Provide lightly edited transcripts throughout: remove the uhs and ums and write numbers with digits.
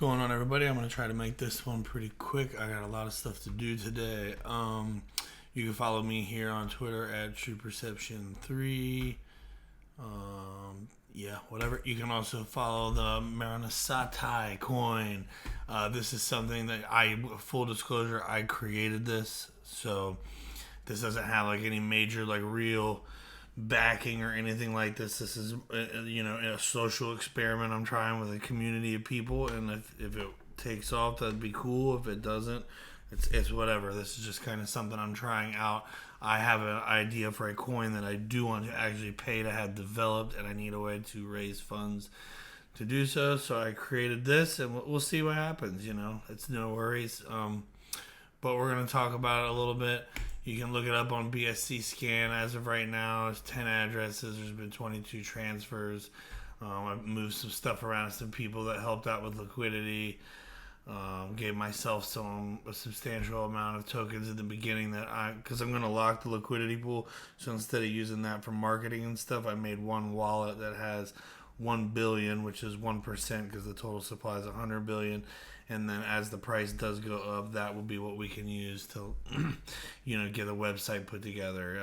going on, everybody? I'm going to try to make this one pretty quick. I got a lot of stuff to do today. You can follow me here on Twitter at TruePerception3. Whatever. You can also follow the Maranasati coin. This is something that full disclosure, I created this. So this doesn't have like any major like real backing or anything like this. This is a social experiment I'm trying with a community of people, and if it takes off, that'd be cool. If it doesn't, it's whatever. This is just kind of something I'm trying out. I have an idea for a coin that I do want to actually pay to have developed, and I need a way to raise funds to do so. So I created this, and we'll see what happens. It's no worries. But we're going to talk about it a little bit. You can look it up on BSC scan. As of right now, it's 10 addresses. There's been 22 transfers. I've moved some stuff around to some people that helped out with liquidity. Gave myself a substantial amount of tokens at the beginning because I'm going to lock the liquidity pool. So instead of using that for marketing and stuff, I made one wallet that has 1 billion, which is 1% because the total supply is 100 billion. And then as the price does go up, that will be what we can use to, get a website put together,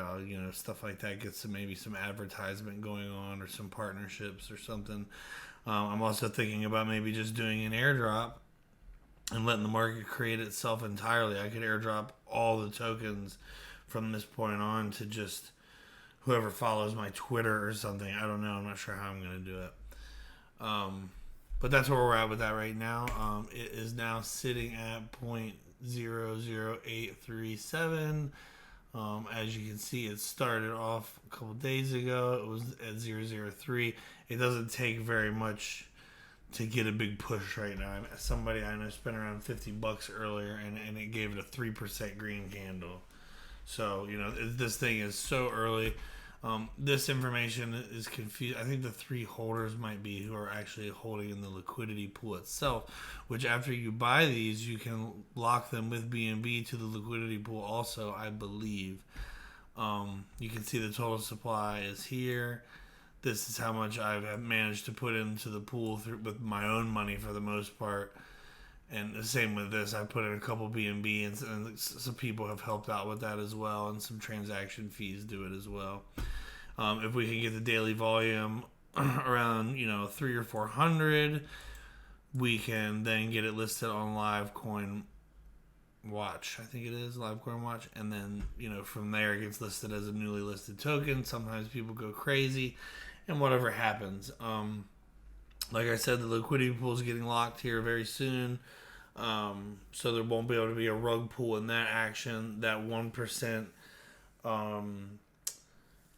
stuff like that. Get maybe some advertisement going on or some partnerships or something. I'm also thinking about maybe just doing an airdrop and letting the market create itself entirely. I could airdrop all the tokens from this point on to just whoever follows my Twitter or something. I don't know. I'm not sure how I'm going to do it. But that's where we're at with that right now. It is now sitting at 0.00837. As you can see, it started off a couple days ago. It was at 0.003. It doesn't take very much to get a big push right now. Somebody I know spent around $50 earlier, and it gave it a 3% green candle. So, this thing is so early. This information is confused. I think the 3 holders might be who are actually holding in the liquidity pool itself, which after you buy these, you can lock them with BNB to the liquidity pool also, I believe. You can see the total supply is here. This is how much I've managed to put into the pool with my own money for the most part. And the same with this. I put in a couple BNB, and some people have helped out with that as well, and some transaction fees do it as well. If we can get the daily volume around 300 or 400, we can then get it listed on Livecoin Watch. I think it is Livecoin Watch, and then from there it gets listed as a newly listed token. Sometimes people go crazy, and whatever happens. Like I said, the liquidity pool is getting locked here very soon. So there won't be able to be a rug pull in that action. That 1%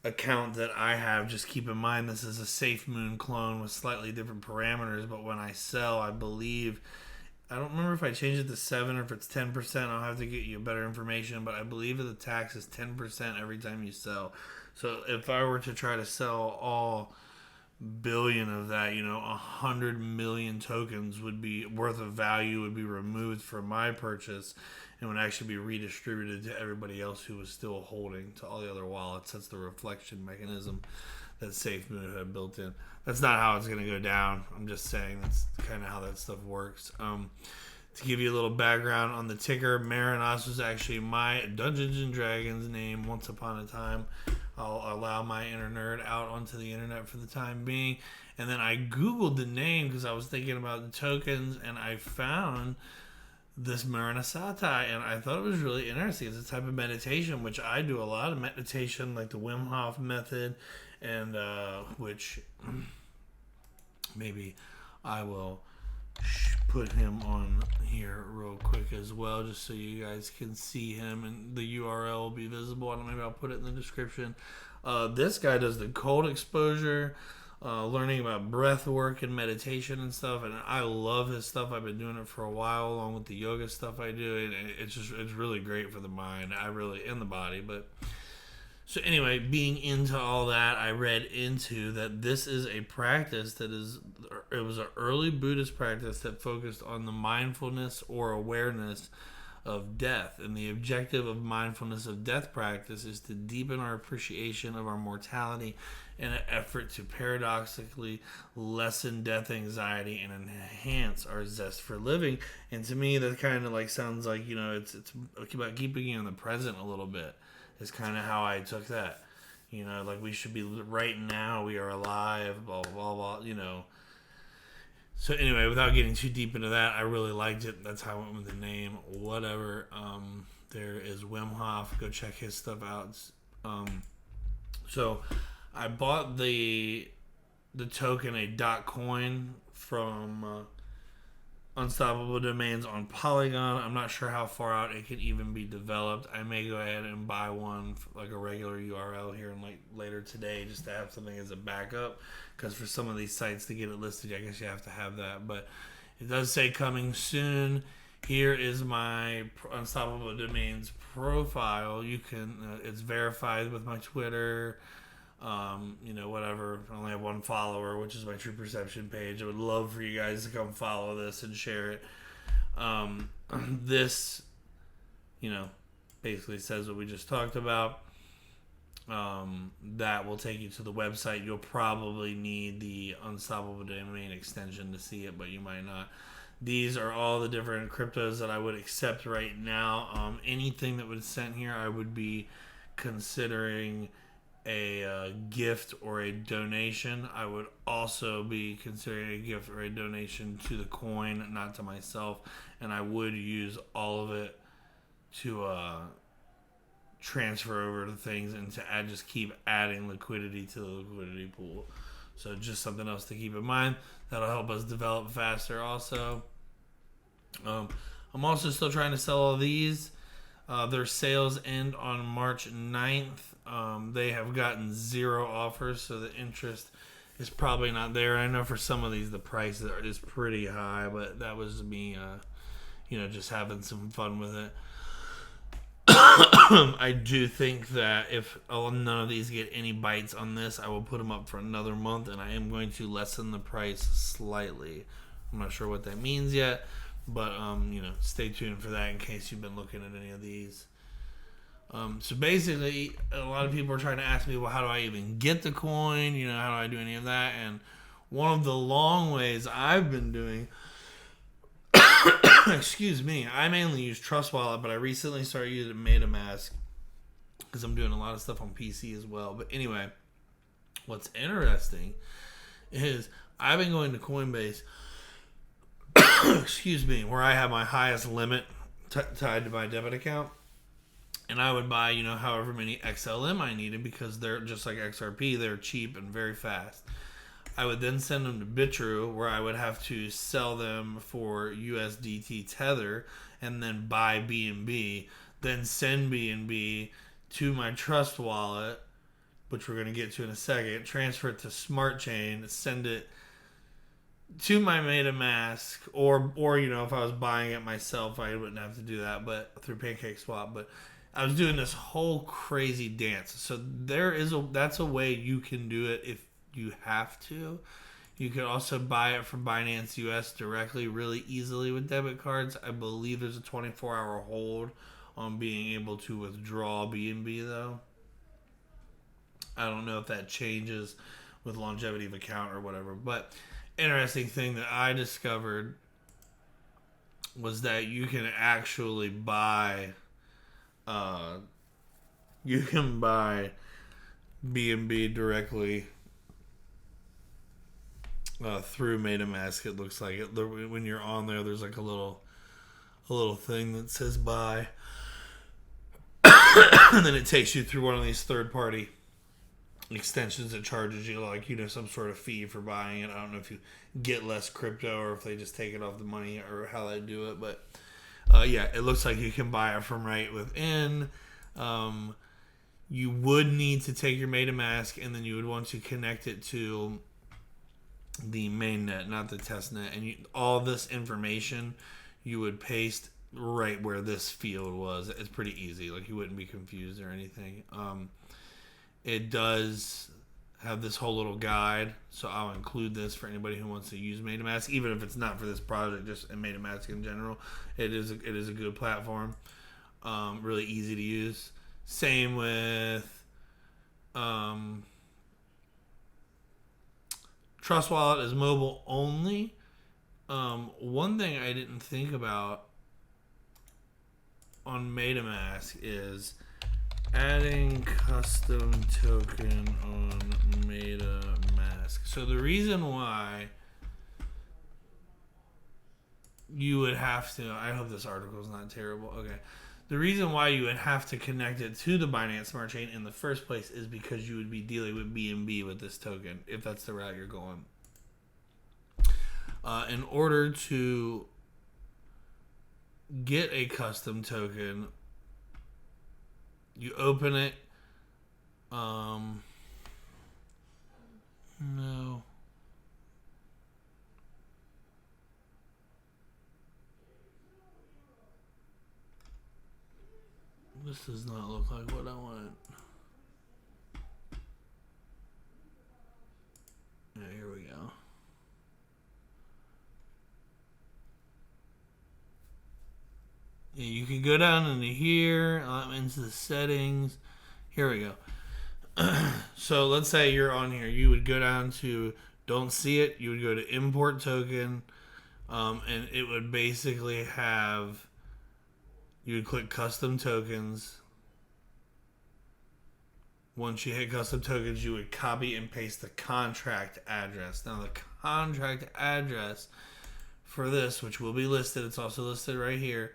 account that I have, just keep in mind this is a Safe Moon clone with slightly different parameters. But when I sell, I believe, I don't remember if I changed it to 7 or if it's 10%. I'll have to get you better information. But I believe that the tax is 10% every time you sell. So if I were to try to sell all billion of that, 100 million tokens would be worth of value would be removed from my purchase and would actually be redistributed to everybody else who was still holding to all the other wallets. That's the reflection mechanism that SafeMoon had built in. That's not how it's going to go down. I'm just saying that's kind of how that stuff works. To give you a little background on the ticker, Maranasati was actually my Dungeons and Dragons name once upon a time. I'll allow my inner nerd out onto the internet for the time being. And then I Googled the name because I was thinking about the tokens, and I found this Maranasati, and I thought it was really interesting. It's a type of meditation, which I do a lot of meditation, like the Wim Hof method, and which maybe I will put him on here real quick as well, just so you guys can see him, and the URL will be visible. Maybe I'll put it in the description. This guy does the cold exposure, learning about breath work and meditation and stuff, and I love his stuff. I've been doing it for a while, along with the yoga stuff I do, and it's really great for the mind. And the body, but. So anyway, being into all that, I read into that this is a practice it was an early Buddhist practice that focused on the mindfulness or awareness of death. And the objective of mindfulness of death practice is to deepen our appreciation of our mortality in an effort to paradoxically lessen death anxiety and enhance our zest for living. And to me, that kind of like sounds like, you know, it's about keeping you in the present a little bit. Is kind of how I took that. You know, like we should be right now, we are alive, blah, blah, blah, blah, you know. So anyway, without getting too deep into that, I really liked it. That's how I went with the name. Whatever. There is Wim Hof. Go check his stuff out. So I bought the token, a .coin from Unstoppable Domains on Polygon. I'm not sure how far out it can even be developed. I may go ahead and buy one, like a regular URL here and like later today, just to have something as a backup. Because for some of these sites to get it listed, I guess you have to have that. But it does say coming soon. Here is my Unstoppable Domains profile. You can, it's verified with my Twitter. You know, whatever. I only have one follower, which is my True Perception page. I would love for you guys to come follow this and share it. This, you know, basically says what we just talked about. That will take you to the website. You'll probably need the Unstoppable Domain extension to see it, but you might not. These are all the different cryptos that I would accept right now. Anything that was sent here, I would be considering a gift or a donation. I would also be considering a gift or a donation to the coin, not to myself, and I would use all of it to transfer over to things and to just keep adding liquidity to the liquidity pool. So just something else to keep in mind. That'll help us develop faster also. I'm also still trying to sell all these. Their sales end on March 9th. They have gotten 0 offers, so the interest is probably not there. I know for some of these the price is pretty high, but that was me, just having some fun with it. I do think that if none of these get any bites on this, I will put them up for another month, and I am going to lessen the price slightly. I'm not sure what that means yet, but stay tuned for that in case you've been looking at any of these. So basically, a lot of people are trying to ask me, well, how do I even get the coin? How do I do any of that? And one of the long ways I've been doing, excuse me, I mainly use Trust Wallet, but I recently started using MetaMask because I'm doing a lot of stuff on PC as well. But anyway, what's interesting is I've been going to Coinbase, excuse me, where I have my highest limit tied to my debit account. And I would buy, however many XLM I needed because they're just like XRP. They're cheap and very fast. I would then send them to Bitrue, where I would have to sell them for USDT Tether and then buy BNB. Then send BNB to my Trust Wallet, which we're going to get to in a second. Transfer it to Smart Chain. Send it to my MetaMask. Or if I was buying it myself, I wouldn't have to do that, but through PancakeSwap. But I was doing this whole crazy dance. So that's a way you can do it if you have to. You could also buy it from Binance US directly really easily with debit cards. I believe there's a 24-hour hold on being able to withdraw BNB though. I don't know if that changes with longevity of account or whatever. But interesting thing that I discovered was that you can actually buy BNB directly through MetaMask. It looks like it when you're on there. There's like a little thing that says buy, and then it takes you through one of these third-party extensions that charges you some sort of fee for buying it. I don't know if you get less crypto or if they just take it off the money or how they do it, but it looks like you can buy it from right within. You would need to take your MetaMask and then you would want to connect it to the mainnet, not the testnet, and all this information you would paste right where this field was. It's pretty easy. You wouldn't be confused or anything. It does have this whole little guide. So I'll include this for anybody who wants to use MetaMask, even if it's not for this project, just in MetaMask in general. It is a good platform, really easy to use. Same with Trust Wallet is mobile only. One thing I didn't think about on MetaMask is adding custom token on MetaMask. So the reason why you would have to, I hope this article is not terrible. Okay. The reason why you would have to connect it to the Binance Smart Chain in the first place is because you would be dealing with BNB with this token, if that's the route you're going. In order to get a custom token, you open it. No. This does not look like what I want. Yeah, here we go. Yeah, you can go down into here, into the settings. Here we go. So let's say you're on here. You would go down to don't see it. You would go to import token, and it would basically have. You would click custom tokens. Once you hit custom tokens, you would copy and paste the contract address. Now the contract address for this, which will be listed, it's also listed right here,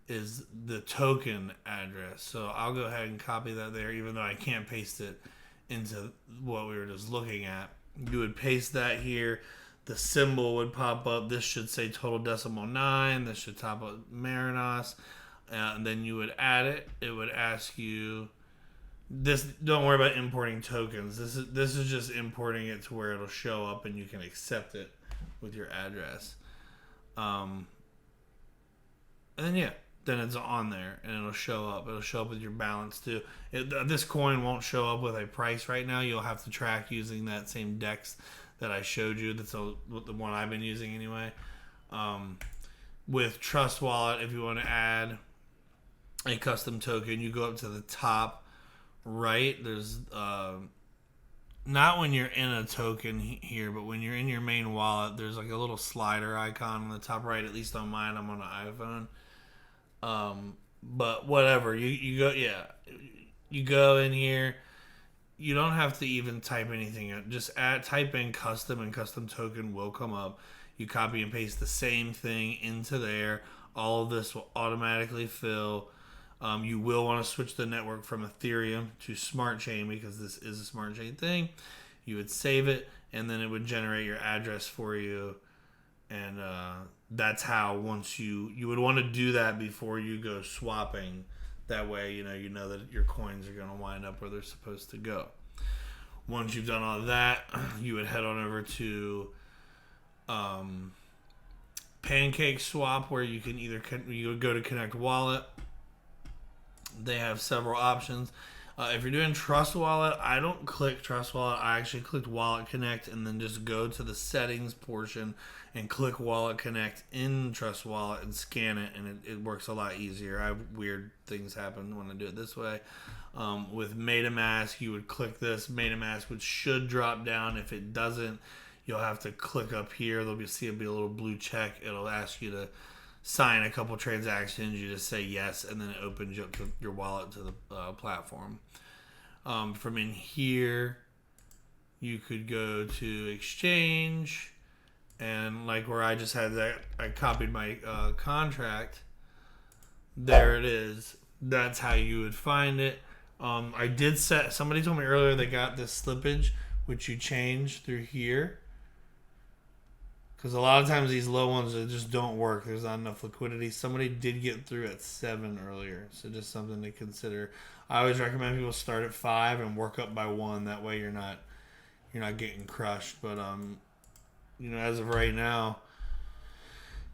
is the token address. So I'll go ahead and copy that there, even though I can't paste it into what we were just looking at. You would paste that here. The symbol would pop up. This should say total decimal 9. This should top up Maranasati. And then you would add it. It would ask you this. Don't worry about importing tokens. This is just importing it to where it'll show up and you can accept it with your address. And then then it's on there and it'll show up. It'll show up with your balance too. This coin won't show up with a price right now. You'll have to track using that same DEX that I showed you. That's the one I've been using anyway. With Trust Wallet, if you want to add a custom token, you go up to the top right. There's not when you're in a token here, but when you're in your main wallet, there's like a little slider icon on the top right. At least on mine, I'm on an iPhone. But whatever, you go, you go in here. You don't have to even type anything in. Just type in custom, and custom token will come up. You copy and paste the same thing into there. All of this will automatically fill. You will want to switch the network from Ethereum to Smart Chain because this is a Smart Chain thing. You would save it, and then it would generate your address for you. And that's how once you would want to do that before you go swapping. That way, you know that your coins are going to wind up where they're supposed to go. Once you've done all of that, you would head on over to PancakeSwap, where you can you would go to Connect Wallet. They have several options. If you're doing Trust Wallet, I don't click Trust Wallet. I actually clicked Wallet Connect and then just go to the settings portion and click Wallet Connect in Trust Wallet and scan it, and it works a lot easier. I have weird things happen when I do it this way. With MetaMask, you would click this. MetaMask should drop down. If it doesn't, you'll have to click up here. There'll be a little blue check. It'll ask you to sign a couple transactions. You just say yes, and then it opens you up to your wallet to the platform. From in here, you could go to exchange, and like where I just had that, I copied my contract. There it is. That's how you would find it. I did set. Somebody told me earlier they got this slippage, which you change through here. Because a lot of times these low ones just don't work. There's not enough liquidity. Somebody did get through at 7 earlier, so just something to consider. I always recommend people start at 5 and work up by 1. That way you're not getting crushed. But as of right now,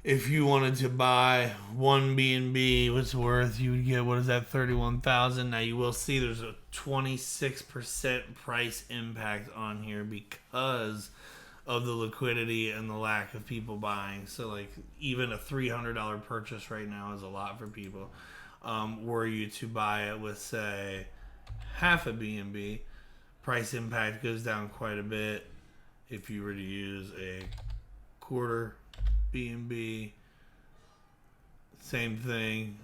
if you wanted to buy one BNB, what's worth, you would get, what is that, 31,000. Now you will see there's a 26% price impact on here because of the liquidity and the lack of people buying. So like even a $300 purchase right now is a lot for people. Were you to buy it with, say, half a BNB, price impact goes down quite a bit. If you were to use a quarter BNB, same thing.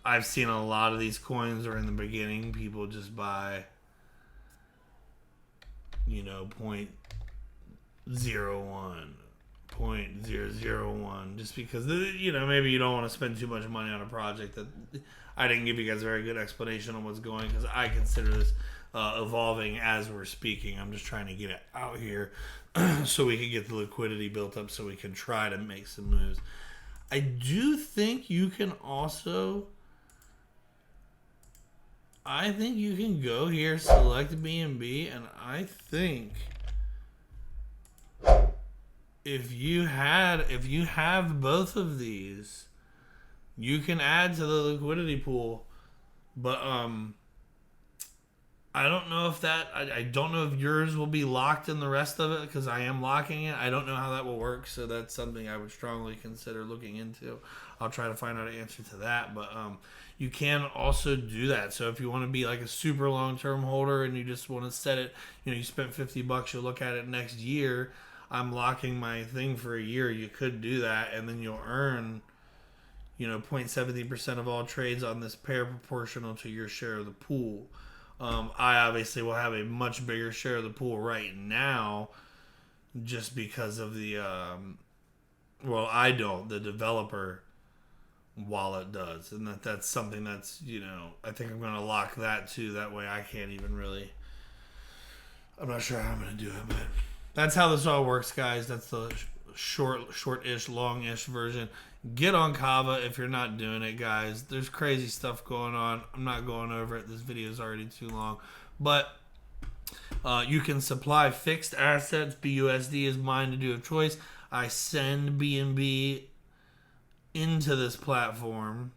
I've seen a lot of these coins are in the beginning. People just buy, you know, 0.01, 0.001, just because, you know, maybe you don't want to spend too much money on a project. That I didn't give you guys a very good explanation on what's going, because I consider this evolving as we're speaking. I'm just trying to get it out here so we can get the liquidity built up so we can try to make some moves. I do think you can also, I think you can go here, select BNB, and I think if you have both of these, you can add to the liquidity pool. But I don't know if that, I don't know if yours will be locked in the rest of it, because I am locking it. I don't know how that will work, so that's something I would strongly consider looking into. I'll try to find out an answer to that, but you can also do that. So if you want to be like a super long-term holder and you just want to set it, you know, you spent $50, you'll look at it next year. I'm locking my thing for a year. You could do that, and then you'll earn, you know, 0.70% of all trades on this pair proportional to your share of the pool. I obviously will have a much bigger share of the pool right now just because of the, well, I don't. The developer wallet does. And that's something that's, you know, I think I'm going to lock that too. That way I can't even really, I'm not sure how I'm going to do it, but that's how this all works, guys. That's the short-ish, long-ish version. Get on Kava if you're not doing it, guys. There's crazy stuff going on. I'm not going over it. This video is already too long. But you can supply fixed assets. BUSD is mine to do of choice. I send BNB into this platform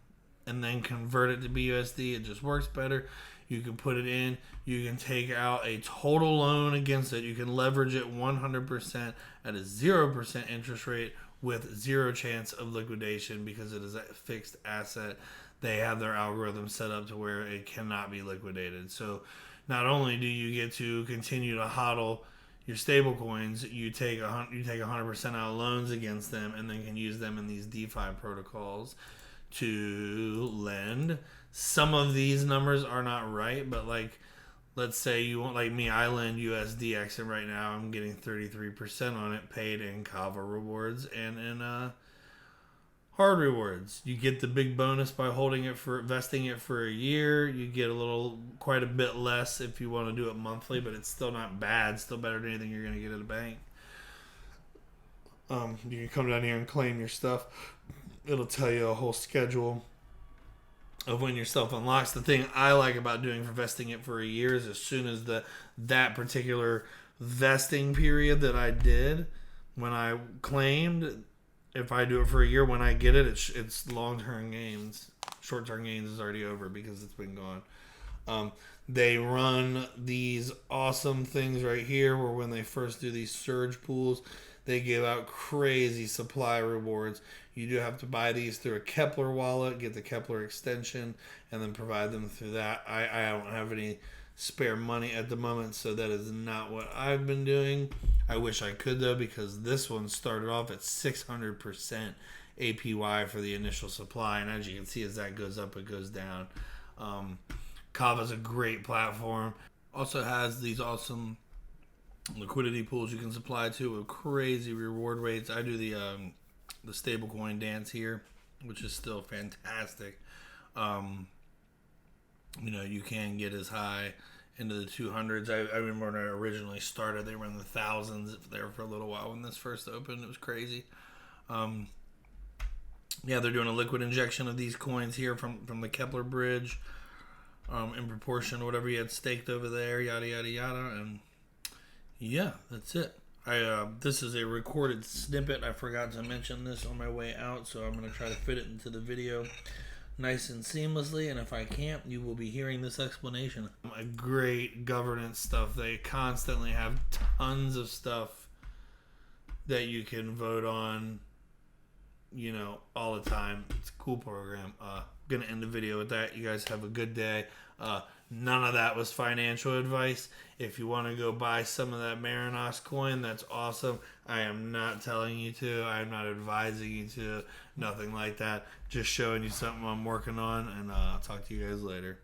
and then convert it to BUSD. It just works better. You can put it in. You can take out a total loan against it. You can leverage it 100% at a 0% interest rate with zero chance of liquidation because it is a fixed asset. They have their algorithm set up to where it cannot be liquidated. So not only do you get to continue to hodl your stable coins, you take 100% out loans against them and then can use them in these DeFi protocols to lend. Some of these numbers are not right, but like, let's say you want, like me, I lend USDX, and right now I'm getting 33% on it paid in Kava rewards and in hard rewards. You get the big bonus by holding it for vesting it for a year. You get quite a bit less if you want to do it monthly, but it's still not bad. Still better than anything you're going to get at a bank. You can come down here and claim your stuff. It'll tell you a whole schedule of when your stuff unlocks. The thing I like about doing for vesting it for a year is as soon as that particular vesting period that I did when I claimed, if I do it for a year, when I get it, it's long-term gains. Short-term gains is already over because it's been gone. They run these awesome things right here where when they first do these surge pools, they give out crazy supply rewards. You do have to buy these through a Kepler wallet, get the Kepler extension, and then provide them through that. I don't have any spare money at the moment, so that is not what I've been doing. I wish I could, though, because this one started off at 600% APY for the initial supply, and as you can see, as that goes up, it goes down. Kava's a great platform. Also has these awesome liquidity pools you can supply to with crazy reward rates. I do the stablecoin dance here, which is still fantastic. You know, you can get as high into the 200s. I remember when I originally started, they were in the thousands there for a little while when this first opened. It was crazy. Yeah, they're doing a liquid injection of these coins here from the Kepler bridge in proportion to whatever you had staked over there, yada, yada, yada. And yeah, that's it. This is a recorded snippet. I forgot to mention this on my way out, so I'm going to try to fit it into the video nice and seamlessly, and if I can't, you will be hearing this explanation. A great governance stuff. They constantly have tons of stuff that you can vote on, all the time. It's a cool program. Gonna end the video with that. You guys have a good day. None of that was financial advice. If you want to go buy some of that Maranasati coin, that's awesome. I am not telling you to. I am not advising you to. Nothing like that. Just showing you something I'm working on, and I'll talk to you guys later.